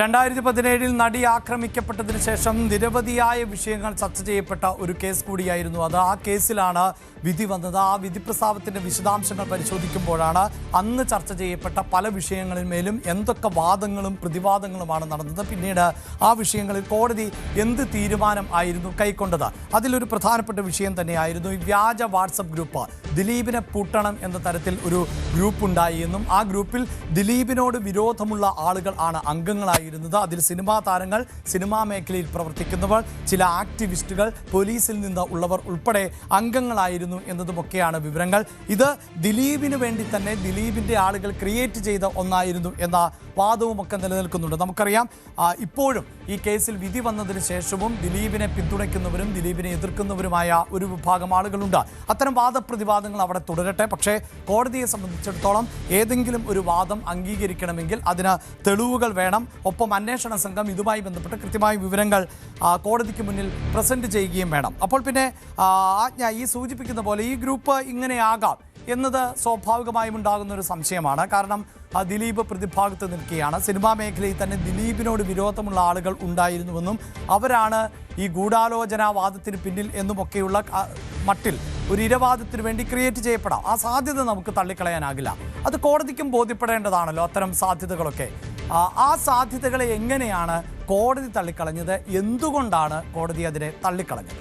2017 നടി ആക്രമിക്കപ്പെട്ടതിന് ശേഷം നിരവധിയായ വിഷയങ്ങൾ ചർച്ച ചെയ്യപ്പെട്ട ഒരു കേസ് കൂടിയായിരുന്നു അത്. ആ കേസിലാണ് വിധി വന്നത്. ആ വിധി പ്രസ്താവത്തിന്റെ വിശദാംശങ്ങൾ പരിശോധിക്കുമ്പോഴാണ് അന്ന് ചർച്ച ചെയ്യപ്പെട്ട പല വിഷയങ്ങളിന്മേലും എന്തൊക്കെ വാദങ്ങളും പ്രതിവാദങ്ങളുമാണ് നടന്നത്, പിന്നീട് ആ വിഷയങ്ങളിൽ കോടതി എന്ത് തീരുമാനം ആയിരുന്നു കൈക്കൊണ്ടത്. അതിലൊരു പ്രധാനപ്പെട്ട വിഷയം തന്നെയായിരുന്നു ഈ വ്യാജ വാട്സപ്പ് ഗ്രൂപ്പ്. ദിലീപിനെ പൂട്ടണം എന്ന തരത്തിൽ ഒരു ഗ്രൂപ്പ് ഉണ്ടായി എന്നും ആ ഗ്രൂപ്പിൽ ദിലീപിനോട് വിരോധമുള്ള ആളുകൾ ആണ് അംഗങ്ങളായിരുന്നത്. അതിൽ സിനിമാ താരങ്ങൾ, സിനിമാ മേഖലയിൽ പ്രവർത്തിക്കുന്നവർ, ചില ആക്ടിവിസ്റ്റുകൾ, പോലീസിൽ നിന്ന് ഉള്ളവർ ഉൾപ്പെടെ അംഗങ്ങളായിരുന്നു എന്നതുമൊക്കെയാണ് വിവരങ്ങൾ. ഇത് ദിലീപിന് വേണ്ടി തന്നെ ദിലീപിൻ്റെ ആളുകൾ ക്രിയേറ്റ് ചെയ്ത ഒന്നായിരുന്നു എന്ന വാദവുമൊക്കെ നിലനിൽക്കുന്നുണ്ട്. നമുക്കറിയാം, ഇപ്പോഴും ഈ കേസിൽ വിധി വന്നതിന് ശേഷവും ദിലീപിനെ പിന്തുണയ്ക്കുന്നവരും ദിലീപിനെ എതിർക്കുന്നവരുമായ ഒരു വിഭാഗം ആളുകളുണ്ട്. അത്തരം വാദപ്രതിവാദങ്ങൾ അവിടെ തുടരട്ടെ. പക്ഷേ കോടതിയെ സംബന്ധിച്ചിടത്തോളം ഏതെങ്കിലും ഒരു വാദം അംഗീകരിക്കണമെങ്കിൽ അതിന് തെളിവുകൾ വേണം. ഒപ്പം അന്വേഷണ സംഘം ഇതുമായി ബന്ധപ്പെട്ട് കൃത്യമായ വിവരങ്ങൾ കോടതിക്ക് മുന്നിൽ പ്രസന്റ് ചെയ്യുകയും വേണം. അപ്പോൾ പിന്നെ ആജ്ഞ ഈ സൂചിപ്പിക്കുന്ന പോലെ ഈ ഗ്രൂപ്പ് ഇങ്ങനെയാകാം എന്നത് സ്വാഭാവികമായും ഉണ്ടാകുന്ന ഒരു സംശയമാണ്. കാരണം ദിലീപ് പ്രതിഭാഗത്ത് നിൽക്കുകയാണ്. സിനിമാ മേഖലയിൽ തന്നെ ദിലീപിനോട് വിരോധമുള്ള ആളുകൾ ഉണ്ടായിരുന്നുവെന്നും അവരാണ് ഈ ഗൂഢാലോചനാവാദത്തിന് പിന്നിൽ എന്നുമൊക്കെയുള്ള മട്ടിൽ ഒരു ഇരവാദത്തിന് വേണ്ടി ക്രിയേറ്റ് ചെയ്യപ്പെടാം. ആ സാധ്യത നമുക്ക് തള്ളിക്കളയാനാകില്ല. അത് കോടതിക്കും ബോധ്യപ്പെടേണ്ടതാണല്ലോ അത്തരം സാധ്യതകളൊക്കെ. ആ സാധ്യതകളെ എങ്ങനെയാണ് കോടതി തള്ളിക്കളഞ്ഞത്? എന്തുകൊണ്ടാണ് കോടതി അതിനെ തള്ളിക്കളഞ്ഞത്?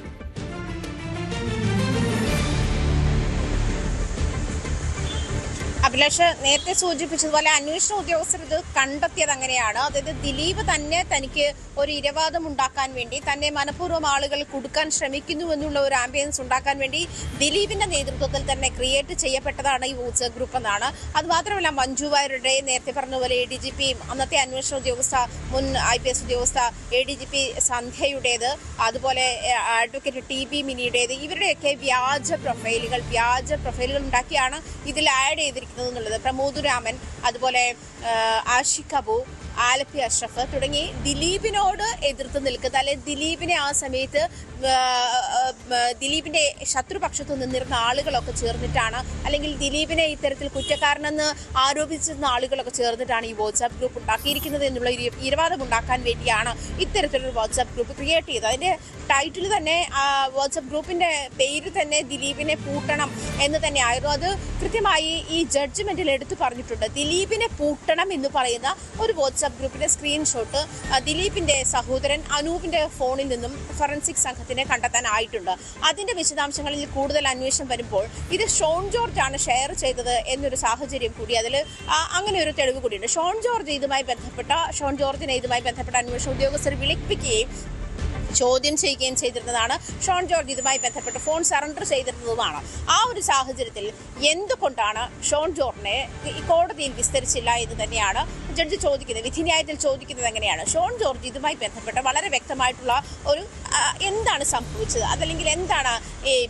അഭിലാഷ് നേരത്തെ സൂചിപ്പിച്ചതുപോലെ അന്വേഷണ ഉദ്യോഗസ്ഥർ ഇത് കണ്ടെത്തിയത് അങ്ങനെയാണ്. അതായത് ദിലീപ് തന്നെ തനിക്ക് ഒരു ഇരവാദം ഉണ്ടാക്കാൻ വേണ്ടി, തന്നെ മനഃപൂർവ്വം ആളുകൾ കൊടുക്കാൻ ശ്രമിക്കുന്നു എന്നുള്ള ഒരു ആംബിയൻസ് ഉണ്ടാക്കാൻ വേണ്ടി ദിലീപിന്റെ നേതൃത്വത്തിൽ തന്നെ ക്രിയേറ്റ് ചെയ്യപ്പെട്ടതാണ് ഈ വാട്സ്ആപ്പ് ഗ്രൂപ്പ് എന്നാണ്. അതുമാത്രമല്ല, മഞ്ജു വാര്യരുടെ, നേരത്തെ പറഞ്ഞതുപോലെ ADGP, അന്നത്തെ അന്വേഷണ ഉദ്യോഗസ്ഥ, മുൻ IPS ഉദ്യോഗസ്ഥ ADGP സന്ധ്യയുടേത്, അതുപോലെ അഡ്വക്കേറ്റ് TB മിനിയുടേത്, ഇവരുടെയൊക്കെ വ്യാജ പ്രൊഫൈലുകൾ ഉണ്ടാക്കിയാണ് ഇതിൽ ആഡ് ചെയ്തിരിക്കുന്നത് എന്നുള്ളത്. പ്രമോദ് രാമൻ, അതുപോലെ ആഷിഖ് അബു, ആലപ്പി അഷ്റഫ് തുടങ്ങി ദിലീപിനോട് എതിർത്ത് നിൽക്കുന്ന, അല്ലെങ്കിൽ ദിലീപിനെ ആ സമയത്ത് ദിലീപിന്റെ ശത്രുപക്ഷത്ത് നിന്നിരുന്ന ആളുകളൊക്കെ ചേർന്നിട്ടാണ്, അല്ലെങ്കിൽ ദിലീപിനെ ഇത്തരത്തിൽ കുറ്റക്കാരനെന്ന് ആരോപിച്ചിരുന്ന ആളുകളൊക്കെ ചേർന്നിട്ടാണ് ഈ വാട്സ്ആപ്പ് ഗ്രൂപ്പ് ഉണ്ടാക്കിയിരിക്കുന്നത് എന്നുള്ള ഇരവാദം ഉണ്ടാക്കാൻ വേണ്ടിയാണ് ഇത്തരത്തിലൊരു വാട്സ്ആപ്പ് ഗ്രൂപ്പ് ക്രിയേറ്റ് ചെയ്തത്. അതിന്റെ ടൈറ്റിൽ തന്നെ, വാട്സ്ആപ്പ് ഗ്രൂപ്പിന്റെ പേര് തന്നെ ദിലീപിനെ പൂട്ടണം എന്ന് തന്നെയായിരുന്നു. അത് കൃത്യമായി ഈ ജഡ്ജ്മെന്റിൽ എടുത്തു പറഞ്ഞിട്ടുണ്ട്. ദിലീപിനെ പൂട്ടണം എന്ന് പറയുന്ന ഒരു വാട്സ്ആപ്പ് ഗ്രൂപ്പിന്റെ സ്ക്രീൻഷോട്ട് ദിലീപിന്റെ സഹോദരൻ അനൂപിന്റെ ഫോണിൽ നിന്നും ഫോറൻസിക് സംഘത്തിനെ കണ്ടെത്താനായിട്ടുണ്ട്. അതിന്റെ വിശദാംശങ്ങളിൽ കൂടുതൽ അന്വേഷണം വരുമ്പോൾ ഇത് ഷോൺ ജോർജ് ആണ് ഷെയർ ചെയ്തത് എന്നൊരു സാഹചര്യം കൂടി, അതിൽ അങ്ങനെ ഒരു തെളിവ് കൂടിയുണ്ട്. ഷോൺ ജോർജിനെ ഇതുമായി ബന്ധപ്പെട്ട അന്വേഷണ ഉദ്യോഗസ്ഥർ വിളിപ്പിക്കുകയും ചോദ്യം ചെയ്യുകയും ചെയ്തിരുന്നതാണ്. ഷോൺ ജോർജ് ഇതുമായി ബന്ധപ്പെട്ട് ഫോൺ സറണ്ടർ ചെയ്തിരുന്നതുമാണ്. ആ ഒരു സാഹചര്യത്തിൽ എന്തുകൊണ്ടാണ് ഷോൺ ജോർജിനെ കോടതിയിൽ വിസ്തരിച്ചില്ല എന്ന് തന്നെയാണ് ജഡ്ജി ചോദിക്കുന്നത്. വിധിന്യായത്തിൽ ചോദിക്കുന്നത് എങ്ങനെയാണ് ഷോൺ ജോർജ് ഇതുമായി ബന്ധപ്പെട്ട് വളരെ വ്യക്തമായിട്ടുള്ള ഒരു എന്താണ് സംഭവിച്ചത്, അതല്ലെങ്കിൽ എന്താണ്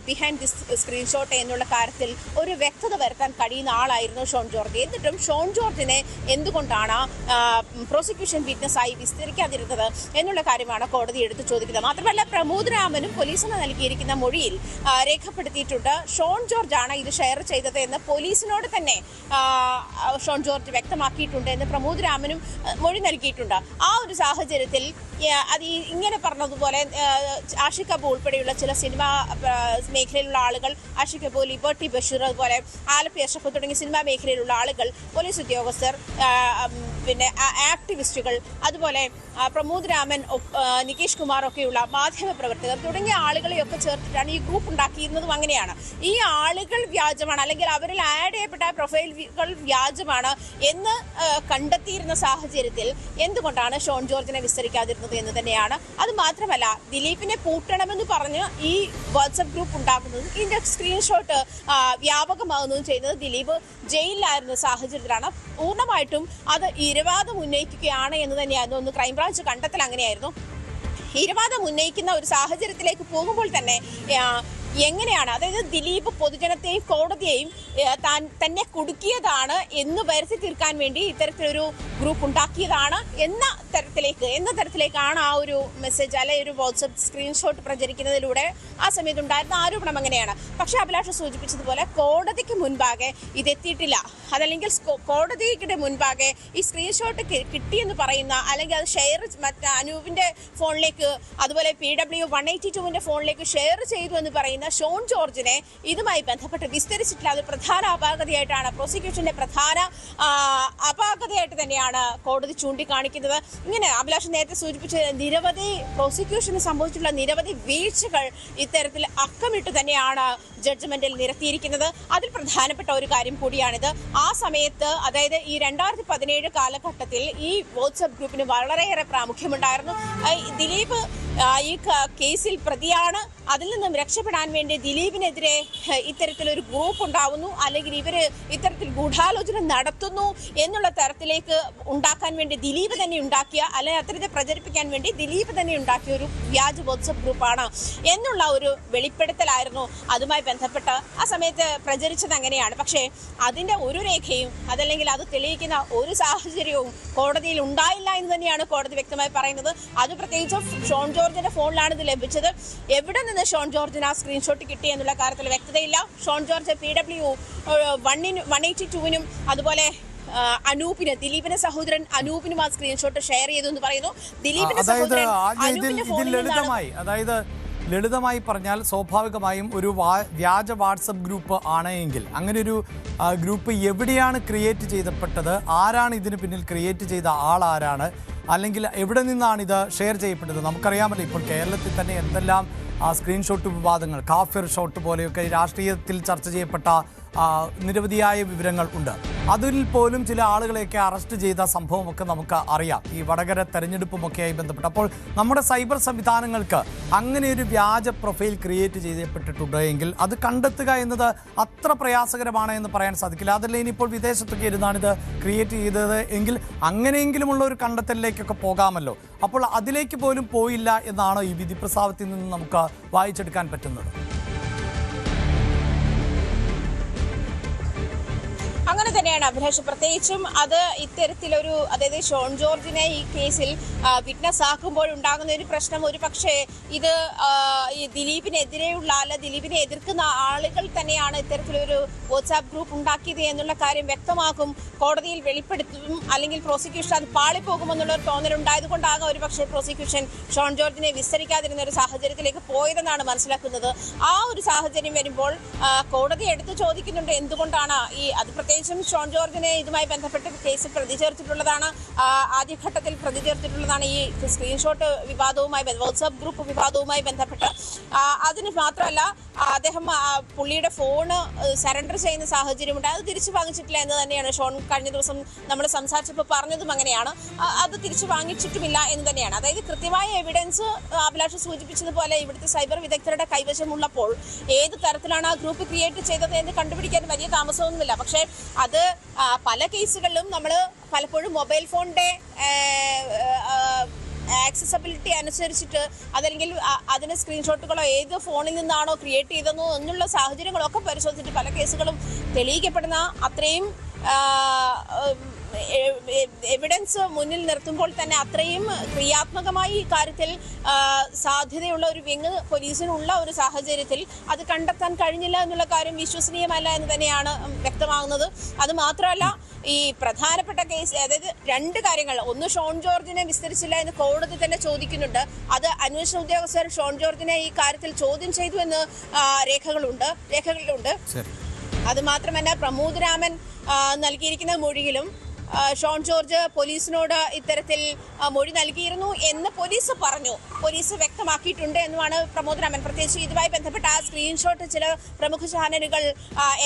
ബിഹൈൻഡ് ദിസ് സ്ക്രീൻഷോട്ട് എന്നുള്ള കാര്യത്തിൽ ഒരു വ്യക്തത വരുത്താൻ കഴിയുന്ന ആളായിരുന്നു ഷോൺ ജോർജ്. എന്നിട്ടും ഷോൺ ജോർജിനെ എന്തുകൊണ്ടാണ് പ്രോസിക്യൂഷൻ വിറ്റ്നസ്സായി വിസ്തരിക്കാതിരുന്നത് എന്നുള്ള കാര്യമാണ് കോടതി എടുത്തു ചോദിക്കുന്നത്. മാത്രമല്ല, പ്രമോദ് രാമനും പോലീസിന് നൽകിയിരിക്കുന്ന മൊഴിയിൽ രേഖപ്പെടുത്തിയിട്ടുണ്ട് ഷോൺ ജോർജ് ആണ് ഇത് ഷെയർ ചെയ്തത് എന്ന് പോലീസിനോട് തന്നെ ഷോൺ ജോർജ് വ്യക്തമാക്കിയിട്ടുണ്ട് എന്ന് പ്രമോദ് രാമനും മൊഴി നൽകിയിട്ടുണ്ട്. ആ ഒരു സാഹചര്യത്തിൽ അത് ഇങ്ങനെ പറഞ്ഞതുപോലെ ആഷിഖ് അബു ഉൾപ്പെടെയുള്ള ചില സിനിമാ മേഖലയിലുള്ള ആളുകൾ, ആഷിഖ് അബു, ലിബർട്ടി ബഷീർ, അതുപോലെ ആലപ്പി അഷ്റഫ് തുടങ്ങിയ സിനിമാ മേഖലയിലുള്ള ആളുകൾ, പോലീസ് ഉദ്യോഗസ്ഥർ, പിന്നെ ആക്ടിവിസ്റ്റുകൾ, അതുപോലെ പ്രമോദ് രാമൻ, നികേഷ് കുമാർ ഒക്കെയുള്ള മാധ്യമ പ്രവർത്തകർ തുടങ്ങിയ ആളുകളെയൊക്കെ ചേർത്തിട്ടാണ് ഈ ഗ്രൂപ്പ് ഉണ്ടാക്കിയിരുന്നതും അങ്ങനെയാണ്. ഈ ആളുകൾ വ്യാജമാണ്, അല്ലെങ്കിൽ അവരിൽ ആഡ് ചെയ്യപ്പെട്ട പ്രൊഫൈലുകൾ വ്യാജമാണ് എന്ന് കണ്ടെത്തിയിരുന്ന സാഹചര്യത്തിൽ എന്തുകൊണ്ടാണ് ഷോൺ ജോർജിനെ വിസ്തരിക്കാതിരുന്നത് എന്ന് തന്നെയാണ്. അത് മാത്രമല്ല, ദിലീപിനെ പൂട്ടണമെന്ന് പറഞ്ഞ് ഈ വാട്സ്ആപ്പ് ഗ്രൂപ്പ് ഉണ്ടാക്കുന്നതും ഇതിന്റെ സ്ക്രീൻഷോട്ട് വ്യാപകമാകുന്നതും ചെയ്യുന്നത് ദിലീപ് ജയിലിലായിരുന്ന സാഹചര്യത്തിലാണ്. പൂർണ്ണമായിട്ടും അത് ഇരവാദം ഉന്നയിക്കുകയാണ് എന്ന് തന്നെയായിരുന്നു. ഒന്ന് ക്രൈംബ്രാഞ്ച് കണ്ടെത്തൽ അങ്ങനെയായിരുന്നു. ഇരവാദം ഉന്നയിക്കുന്ന ഒരു സാഹചര്യത്തിലേക്ക് പോകുമ്പോൾ തന്നെ എങ്ങനെയാണ്, അതായത് ദിലീപ് പൊതുജനത്തെയും കോടതിയെയും തന്നെ കുടുക്കിയതാണ് എന്ന് വരുത്തി തീർക്കാൻ വേണ്ടി ഇത്തരത്തിലൊരു ഗ്രൂപ്പ് ഉണ്ടാക്കിയതാണ് എന്ന എന്ന തരത്തിലേക്കാണ് ആ ഒരു മെസ്സേജ് അല്ലെ ഒരു വാട്സ്ആപ്പ് സ്ക്രീൻഷോട്ട് പ്രചരിക്കുന്നതിലൂടെ ആ സമയത്ത് ഉണ്ടായിരുന്ന ആരോപണം അങ്ങനെയാണ്. പക്ഷെ അഭിലാഷ് സൂചിപ്പിച്ചതുപോലെ കോടതിക്ക് മുൻപാകെ ഇതെത്തിയിട്ടില്ല. അതല്ലെങ്കിൽ കോടതിയുടെ മുൻപാകെ ഈ സ്ക്രീൻഷോട്ട് കിട്ടിയെന്ന് പറയുന്ന അല്ലെങ്കിൽ അത് ഷെയർ അനൂപിന്റെ ഫോണിലേക്ക് അതുപോലെ PW182 ഫോണിലേക്ക് ഷെയർ ചെയ്തു എന്ന് പറയുന്ന ഷോൺ ജോർജിനെ ഇതുമായി ബന്ധപ്പെട്ട് വിസ്തരിച്ചിട്ടില്ല. അത് പ്രധാന അപാകതയായിട്ടാണ്, പ്രോസിക്യൂഷന്റെ പ്രധാന അപാകതയായിട്ട് തന്നെയാണ് കോടതി ചൂണ്ടിക്കാണിക്കുന്നത്. ഇങ്ങനെ അഭിലാഷ് നേരത്തെ സൂചിപ്പിച്ച നിരവധി പ്രോസിക്യൂഷന് സംഭവിച്ചിട്ടുള്ള നിരവധി വീഴ്ചകൾ ഇത്തരത്തിൽ അക്കമിട്ട് തന്നെയാണ് ജഡ്ജ്മെന്റിൽ നിരത്തിയിരിക്കുന്നത്. അതിൽ പ്രധാനപ്പെട്ട ഒരു കാര്യം കൂടിയാണിത്. ആ സമയത്ത് അതായത് ഈ 2017 കാലഘട്ടത്തിൽ ഈ വാട്സ്ആപ്പ് ഗ്രൂപ്പിന് വളരെയേറെ പ്രാമുഖ്യമുണ്ടായിരുന്നു. ദിലീപ് ഈ കേസിൽ പ്രതിയാണ്. അതിൽ നിന്നും രക്ഷപ്പെടാൻ വേണ്ടി ദിലീപിനെതിരെ ഇത്തരത്തിലൊരു ഗ്രൂപ്പ് ഉണ്ടാവുന്നു, അല്ലെങ്കിൽ ഇവര് ഇത്തരത്തിൽ ഗൂഢാലോചന നടത്തുന്നു എന്നുള്ള തരത്തിലേക്ക് ഉണ്ടാക്കാൻ വേണ്ടി ദിലീപ് തന്നെ ഉണ്ടാക്കിയ, അല്ലെങ്കിൽ അത്തരത്തിൽ പ്രചരിപ്പിക്കാൻ വേണ്ടി ദിലീപ് തന്നെ ഉണ്ടാക്കിയ ഒരു വ്യാജ വാട്സ്ആപ്പ് ഗ്രൂപ്പാണ് എന്നുള്ള ഒരു വെളിപ്പെടുത്തലായിരുന്നു അതുമായി ബന്ധപ്പെട്ട് ആ സമയത്ത് പ്രചരിച്ചത് അങ്ങനെയാണ്. പക്ഷേ അതിന്റെ ഒരു രേഖയും അതല്ലെങ്കിൽ അത് തെളിയിക്കുന്ന ഒരു സാഹചര്യവും കോടതിയിൽ ഉണ്ടായില്ല എന്ന് തന്നെയാണ് കോടതി വ്യക്തമായി പറയുന്നത്. അത് പ്രത്യേകിച്ച് ഷോൺ ജോർജിന്റെ ഫോണിലാണ് ഇത് ലഭിച്ചത്. എവിടെ നിന്ന് ഷോൺ ജോർജിന് ആ സ്ക്രീൻഷോട്ട് കിട്ടി എന്നുള്ള കാര്യത്തിൽ വ്യക്തതയില്ല. ഷോൺ ജോർജ് PW182 അതുപോലെ അനൂപിന്, ദിലീപിന്റെ സഹോദരൻ അനൂപിനും ആ സ്ക്രീൻഷോട്ട് ഷെയർ ചെയ്തു എന്ന് പറയുന്നു. ദിലീപിന്റെ സഹോദരൻ അനൂപിന്റെ ഫോണിൽ ലളിതമായി പറഞ്ഞാൽ സ്വാഭാവികമായും ഒരു വ്യാജ വാട്സപ്പ് ഗ്രൂപ്പ് ആണെങ്കിൽ അങ്ങനെ ഒരു ഗ്രൂപ്പ് എവിടെയാണ് ക്രിയേറ്റ് ചെയ്യപ്പെട്ടത്, ആരാണ് ഇതിന് പിന്നിൽ ക്രിയേറ്റ് ചെയ്ത ആൾ ആരാണ്, അല്ലെങ്കിൽ എവിടെ നിന്നാണ് ഇത് ഷെയർ ചെയ്യപ്പെട്ടത്. നമുക്കറിയാമല്ലോ ഇപ്പോൾ കേരളത്തിൽ തന്നെ എന്തെല്ലാം സ്ക്രീൻഷോട്ട് വിവാദങ്ങൾ, കാഫിർ ഷോട്ട് പോലെയൊക്കെ രാഷ്ട്രീയത്തിൽ ചർച്ച ചെയ്യപ്പെട്ട നിരവധിയായ വിവരങ്ങൾ ഉണ്ട്. അതിൽ പോലും ചില ആളുകളെയൊക്കെ അറസ്റ്റ് ചെയ്ത സംഭവമൊക്കെ നമുക്ക് അറിയാം, ഈ വടകര തെരഞ്ഞെടുപ്പുമൊക്കെയായി ബന്ധപ്പെട്ട്. അപ്പോൾ നമ്മുടെ സൈബർ സംവിധാനങ്ങൾക്ക് അങ്ങനെ ഒരു വ്യാജ പ്രൊഫൈൽ ക്രിയേറ്റ് ചെയ്യപ്പെട്ടിട്ടുണ്ട് എങ്കിൽ അത് കണ്ടെത്തുക എന്നത് അത്ര പ്രയാസകരമാണ് എന്ന് പറയാൻ സാധിക്കില്ല. അതല്ല ഇനിയിപ്പോൾ വിദേശത്തൊക്കെ ഇരുന്നാണിത് ക്രിയേറ്റ് ചെയ്തത് എങ്കിൽ അങ്ങനെയെങ്കിലുമുള്ള ഒരു കണ്ടെത്തലിലേക്കൊക്കെ പോകാമല്ലോ. അപ്പോൾ അതിലേക്ക് പോലും പോയില്ല എന്നാണ് ഈ വിധി പ്രസ്താവത്തിൽ നിന്ന് നമുക്ക് വായിച്ചെടുക്കാൻ പറ്റുന്നത്. അങ്ങനെ തന്നെയാണ് അഭിലാഷ്. പ്രത്യേകിച്ചും അത് ഇത്തരത്തിലൊരു, അതായത് ഷോൺ ജോർജിനെ ഈ കേസിൽ വിറ്റ്നസ് ആക്കുമ്പോൾ ഉണ്ടാകുന്ന ഒരു പ്രശ്നം, ഒരു പക്ഷേ ഇത് ഈ ദിലീപിനെതിരെയുള്ള അല്ല ദിലീപിനെ എതിർക്കുന്ന ആളുകൾ തന്നെയാണ് ഇത്തരത്തിലൊരു വാട്സാപ്പ് ഗ്രൂപ്പ് ഉണ്ടാക്കിയത് എന്നുള്ള കാര്യം വ്യക്തമാക്കും, കോടതിയിൽ വെളിപ്പെടുത്തും, അല്ലെങ്കിൽ പ്രോസിക്യൂഷൻ അത് പാളിപ്പോകുമെന്നുള്ള ഒരു തോന്നലുണ്ടായത് കൊണ്ടാകാം ഒരു പക്ഷേ പ്രോസിക്യൂഷൻ ഷോൺ ജോർജിനെ വിസ്തരിക്കാതിരുന്ന ഒരു സാഹചര്യത്തിലേക്ക് പോയതെന്നാണ് മനസ്സിലാക്കുന്നത്. ആ ഒരു സാഹചര്യം വരുമ്പോൾ കോടതി എടുത്തു ചോദിക്കുന്നുണ്ട് എന്തുകൊണ്ടാണ് അത് പ്രത്യേകിച്ചും ഷോൺ ജോർജിനെ ഇതുമായി ബന്ധപ്പെട്ട് കേസിൽ പ്രതി ചേർത്തിട്ടുള്ളതാണ്, ആദ്യഘട്ടത്തിൽ പ്രതി ചേർത്തിട്ടുള്ളതാണ് ഈ സ്ക്രീൻഷോട്ട് വിവാദവുമായി, വാട്സാപ്പ് ഗ്രൂപ്പ് വിവാദവുമായി ബന്ധപ്പെട്ട്. അതിന് മാത്രമല്ല അദ്ദേഹം പുള്ളിയുടെ ഫോണ് സറണ്ടർ ചെയ്യുന്ന സാഹചര്യമുണ്ട്, അത് തിരിച്ചു വാങ്ങിച്ചിട്ടില്ല എന്ന് തന്നെയാണ് ഷോൺ കഴിഞ്ഞ ദിവസം നമ്മൾ സംസാരിച്ചപ്പോൾ പറഞ്ഞതും അങ്ങനെയാണ്. അത് തിരിച്ചു വാങ്ങിച്ചിട്ടുമില്ല എന്ന് തന്നെയാണ്. അതായത് കൃത്യമായ എവിഡൻസ് അഭിലാഷ് സൂചിപ്പിച്ചതുപോലെ ഇവിടുത്തെ സൈബർ വിദഗ്ധരുടെ കൈവശമുള്ളപ്പോൾ ഏത് തരത്തിലാണ് ആ ഗ്രൂപ്പ് ക്രിയേറ്റ് ചെയ്തത് എന്ന് കണ്ടുപിടിക്കാൻ വലിയ താമസമൊന്നുമില്ല. പക്ഷേ അത് പല കേസുകളിലും നമ്മൾ പലപ്പോഴും മൊബൈൽ ഫോണിന്റെ ആക്സസബിലിറ്റി അനുസരിച്ചിട്ട് അതല്ലെങ്കിൽ അതിന് സ്ക്രീൻഷോട്ടുകളോ ഏത് ഫോണിൽ നിന്നാണോ ക്രിയേറ്റ് ചെയ്തതെന്നോ എന്നുള്ള സാഹചര്യങ്ങളൊക്കെ പരിശോധിച്ചിട്ട് പല കേസുകളും തെളിയിക്കപ്പെടുന്ന അത്രയും എവിഡൻസ് മുന്നിൽ നിർത്തുമ്പോൾ തന്നെ അത്രയും ക്രിയാത്മകമായി ഈ കാര്യത്തിൽ സാധ്യതയുള്ള ഒരു വിങ് പോലീസിനുള്ള ഒരു സാഹചര്യത്തിൽ അത് കണ്ടെത്താൻ കഴിഞ്ഞില്ല എന്നുള്ള കാര്യം വിശ്വസനീയമല്ല എന്ന് തന്നെയാണ് വ്യക്തമാകുന്നത്. അത് മാത്രമല്ല ഈ പ്രധാനപ്പെട്ട കേസ്, അതായത് രണ്ട് കാര്യങ്ങൾ, ഒന്ന് ഷോൺ ജോർജിനെ വിസ്തരിച്ചില്ല എന്ന് കോടതി തന്നെ ചോദിക്കുന്നുണ്ട്. അത് അന്വേഷണ ഉദ്യോഗസ്ഥർ ഷോൺ ജോർജിനെ ഈ കാര്യത്തിൽ ചോദ്യം ചെയ്തു എന്ന് രേഖകളിലുണ്ട്. അത് മാത്രമല്ല പ്രമോദ് രാമൻ നൽകിയിരിക്കുന്ന മൊഴിയിലും ഷോൺ ജോർജ് പോലീസിനോട് ഇത്തരത്തിൽ മൊഴി നൽകിയിരുന്നു എന്ന് പോലീസ് പറഞ്ഞു, പോലീസ് വ്യക്തമാക്കിയിട്ടുണ്ട് എന്നുമാണ് പ്രമോദ് രാമൻ. പ്രത്യേകിച്ച് ഇതുമായി ബന്ധപ്പെട്ട ആ സ്ക്രീൻഷോട്ട് ചില പ്രമുഖ ചാനലുകൾ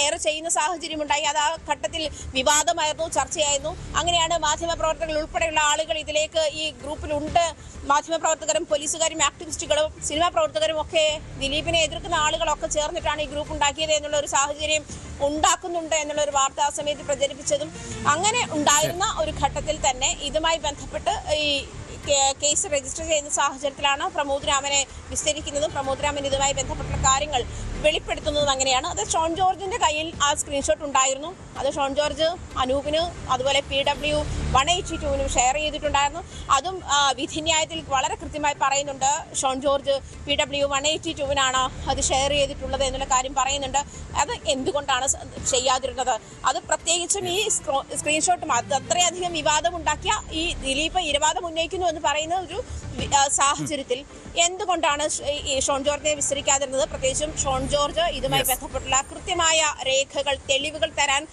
എയർ ചെയ്യുന്ന സാഹചര്യമുണ്ടായി. അത് ആ ഘട്ടത്തിൽ വിവാദമായിരുന്നു, ചർച്ചയായിരുന്നു. അങ്ങനെയാണ് മാധ്യമപ്രവർത്തകർ ഉൾപ്പെടെയുള്ള ആളുകൾ ഇതിലേക്ക് ഈ ഗ്രൂപ്പിലുണ്ട്. മാധ്യമപ്രവർത്തകരും പോലീസുകാരും ആക്ടിവിസ്റ്റുകളും സിനിമാ പ്രവർത്തകരും ഒക്കെ ദിലീപിനെ എതിർക്കുന്ന ആളുകളൊക്കെ ചേർന്നിട്ടാണ് ഈ ഗ്രൂപ്പ് ഉണ്ടാക്കിയത് എന്നുള്ള ഒരു സാഹചര്യം ഉണ്ടാക്കുന്നുണ്ട് എന്നുള്ള ഒരു വാർത്ത ആ സമയത്ത് പ്രചരിപ്പിച്ചതും അങ്ങനെ ഉണ്ടായിരുന്ന ഒരു ഘട്ടത്തിൽ തന്നെ ഇതുമായി ബന്ധപ്പെട്ട് ഈ കേസ് രജിസ്റ്റർ ചെയ്യുന്ന സാഹചര്യത്തിലാണ് പ്രമോദ് രാമനെ വിസ്തരിക്കുന്നതും പ്രമോദ് രാമൻ ഇതുമായി ബന്ധപ്പെട്ട കാര്യങ്ങൾ വെളിപ്പെടുത്തുന്നത് അങ്ങനെയാണ്. അത് ഷോൺ ജോർജിന്റെ കയ്യിൽ ആ സ്ക്രീൻഷോട്ട് ഉണ്ടായിരുന്നു. അത് ഷോൺ ജോർജ് അനൂപിന് അതുപോലെ PW 182 ഷെയർ ചെയ്തിട്ടുണ്ടായിരുന്നു. അതും വിധിന്യായത്തിൽ വളരെ കൃത്യമായി പറയുന്നുണ്ട്. ഷോൺ ജോർജ് PW 182 അത് ഷെയർ ചെയ്തിട്ടുള്ളത് എന്നുള്ള കാര്യം പറയുന്നുണ്ട്. അത് എന്തുകൊണ്ടാണ് ചെയ്യാതിരുന്നത്? അത് പ്രത്യേകിച്ചും ഈ സ്ക്രീൻഷോട്ടും അത് അത്രയധികം വിവാദമുണ്ടാക്കിയ ഈ ദിലീപ് ഇരവാദം ഉന്നയിക്കുന്നു എന്ന് പറയുന്ന ഒരു സാഹചര്യത്തിൽ എന്തുകൊണ്ടാണ് ഈ ഷോൺ ജോർജിനെ വിസ്തരിക്കാതിരുന്നത്? പ്രത്യേകിച്ചും ഷോൺ ജോർജ് ഇതുമായി ബന്ധപ്പെട്ടുള്ള കൃത്യമായ രേഖകൾ, തെളിവുകൾ തരാൻ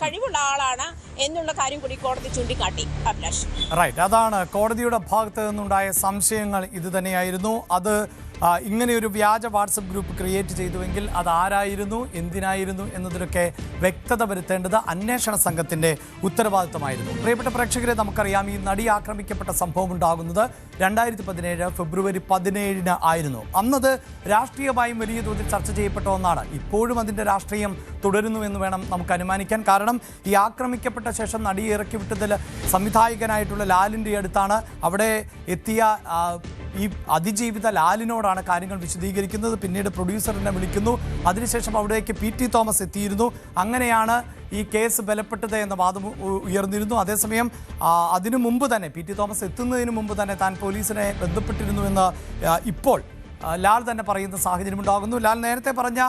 കഴിവുള്ള ആളാണ് എന്നുള്ള കാര്യം കൂടി കോടതി ചൂണ്ടിക്കാട്ടി. അഭിലാഷ്, റൈറ്റ്, അതാണ് കോടതിയുടെ ഭാഗത്ത് നിന്നുണ്ടായ സംശയങ്ങൾ ഇത് തന്നെയായിരുന്നു. അത് ഇങ്ങനെയൊരു വ്യാജ വാട്സപ്പ് ഗ്രൂപ്പ് ക്രിയേറ്റ് ചെയ്തുവെങ്കിൽ അത് ആരായിരുന്നു, എന്തിനായിരുന്നു എന്നതിലൊക്കെ വ്യക്തത വരുത്തേണ്ടത് അന്വേഷണ സംഘത്തിൻ്റെ ഉത്തരവാദിത്തമായിരുന്നു. പ്രിയപ്പെട്ട പ്രേക്ഷകരെ, നമുക്കറിയാം ഈ നടി ആക്രമിക്കപ്പെട്ട സംഭവം ഉണ്ടാകുന്നത് 2017 ഫെബ്രുവരി 17 ആയിരുന്നു. അന്നത് രാഷ്ട്രീയമായും വലിയ തോതിൽ ചർച്ച ചെയ്യപ്പെട്ട ഒന്നാണ്. ഇപ്പോഴും അതിൻ്റെ രാഷ്ട്രീയം തുടരുന്നു എന്ന് വേണം നമുക്ക് അനുമാനിക്കാൻ. കാരണം ഈ ആക്രമിക്കപ്പെട്ട ശേഷം നടിയെ ഇറക്കി വിട്ടതിൽ സംവിധായകനായിട്ടുള്ള ലാലിൻ്റെ അടുത്താണ്. അവിടെ എത്തിയ ഈ അതിജീവിത ലാലിനോടാണ് കാര്യങ്ങൾ വിശദീകരിക്കുന്നത്. പിന്നീട് പ്രൊഡ്യൂസറിനെ വിളിക്കുന്നു. അതിനുശേഷം അവിടേക്ക് PT തോമസ് എത്തിയിരുന്നു. അങ്ങനെയാണ് ഈ കേസ് ബലപ്പെട്ടത് എന്ന വാദം ഉയർന്നിരുന്നു. അതേസമയം അതിനു മുമ്പ് തന്നെ PT തോമസ് എത്തുന്നതിന് മുമ്പ് തന്നെ താൻ പോലീസിനെ ബന്ധപ്പെട്ടിരുന്നുവെന്ന് ഇപ്പോൾ ലാൽ തന്നെ പറയുന്ന സാഹചര്യമുണ്ടാകുന്നു. ലാൽ നേരത്തെ പറഞ്ഞ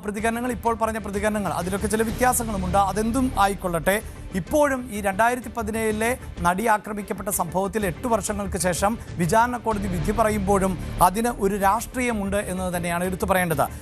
പ്രതികരണങ്ങൾ, ഇപ്പോൾ പറഞ്ഞ പ്രതികരണങ്ങൾ, അതിലൊക്കെ ചില വ്യത്യാസങ്ങളുമുണ്ട്. അതെന്തും ആയിക്കൊള്ളട്ടെ, ഇപ്പോഴും ഈ 2017 നടി ആക്രമിക്കപ്പെട്ട സംഭവത്തിൽ 8 വർഷങ്ങൾക്ക് ശേഷം വിചാരണ കോടതി വിധി പറയുമ്പോഴും അതിന് ഒരു രാഷ്ട്രീയമുണ്ട് എന്നത് തന്നെയാണ് എടുത്തു പറയേണ്ടത്.